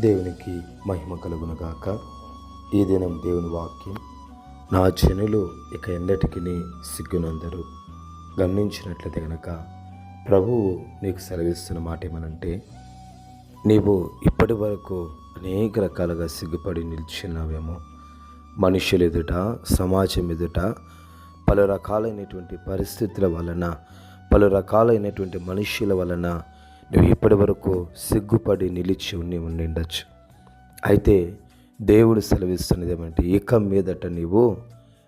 దేవునికి మహిమ కలుగునుగాక. ఈ దినం దేవుని వాక్యం, నా జనులు ఇక ఎన్నటికి సిగ్గునందరు. గమనించినట్లయితే గనక ప్రభువు నీకు సెలవిస్తున్న మాట ఏమనంటే, నీవు ఇప్పటి వరకు అనేక రకాలుగా సిగ్గుపడి నిల్చున్నావేమో. మనుషుల ఎదుట, సమాజం ఎదుట, పలు రకాలైనటువంటి పరిస్థితుల వలన, పలు రకాలైనటువంటి మనుషుల వలన నువ్వు ఇప్పటి వరకు సిగ్గుపడి నిలిచి ఉండిండొచ్చు. అయితే దేవుడు సెలవిస్తున్నది ఏమంటే, ఇక మీదట నీవు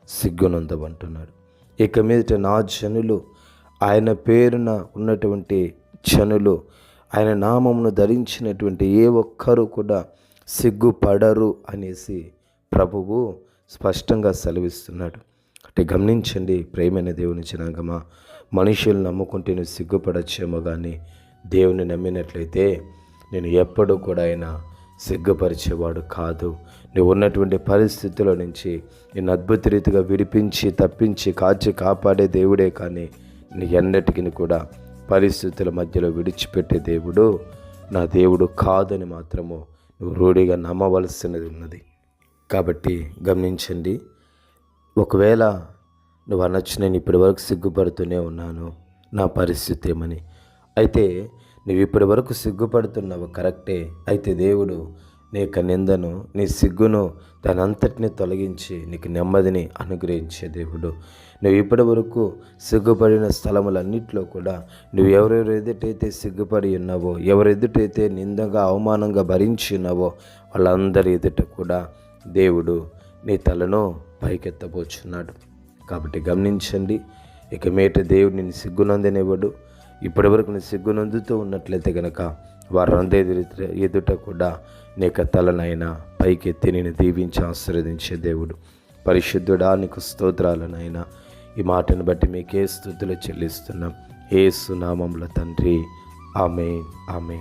సిగ్గునందమంటున్నాడు. ఇక మీదట నా జనులు, ఆయన పేరున ఉన్నటువంటి జనులు, ఆయన నామమును ధరించినటువంటి ఏ ఒక్కరు కూడా సిగ్గుపడరు అనేసి ప్రభువు స్పష్టంగా సెలవిస్తున్నాడు. అంటే గమనించండి ప్రియమైన దేవుని జనాంగమా, మనుషులు నమ్ముకుంటే నువ్వు సిగ్గుపడచ్చేమో, కానీ దేవుని నమ్మినట్లయితే నేను ఎప్పుడూ కూడా ఆయన సిగ్గుపరిచేవాడు కాదు. నువ్వు ఉన్నటువంటి పరిస్థితుల నుంచి నేను అద్భుత రీతిగా విడిపించి, తప్పించి, కాచి కాపాడే దేవుడే, కానీ నీ ఎన్నటికి కూడా పరిస్థితుల మధ్యలో విడిచిపెట్టే దేవుడు నా దేవుడు కాదని మాత్రము నువ్వు రూఢిగా నమ్మవలసినది ఉన్నది. కాబట్టి గమనించండి, ఒకవేళ నువ్వు అనొచ్చు, నేను ఇప్పటి వరకు సిగ్గుపడుతూనే ఉన్నాను, నా పరిస్థితి ఏమని. అయితే నువ్వు ఇప్పటి వరకు సిగ్గుపడుతున్నావు కరెక్టే. అయితే దేవుడు నీ యొక్క నిందను, నీ సిగ్గును, దాని అంతటిని తొలగించి నీకు నెమ్మదిని అనుగ్రహించే దేవుడు. నువ్వు ఇప్పటి వరకు సిగ్గుపడిన స్థలములన్నింటిలో కూడా నువ్వు ఎవరెవరు ఎదుటైతే సిగ్గుపడి ఉన్నావో, ఎవరు ఎదుటైతే నిందగా, అవమానంగా భరించి ఉన్నావో, వాళ్ళందరి ఎదుట కూడా దేవుడు నీ తలను పైకెత్తబోచున్నాడు. కాబట్టి గమనించండి, ఇక మీట దేవుడు నిన్ను సిగ్గునందనివ్వడు. ఇప్పటి వరకు నీ సిగ్గునందుతూ ఉన్నట్లయితే కనుక వారందరి ఎదుట కూడా నీకు తలనైనా పైకెత్తి నేను దీవించి ఆశీర్వదించే దేవుడు. పరిశుద్ధుడా, నీకు స్తోత్రాలనైనా. ఈ మాటను బట్టి మీకే స్తుతులు చెల్లిస్తున్నాం. యేసు నామములో తండ్రి, ఆమేన్, ఆమేన్.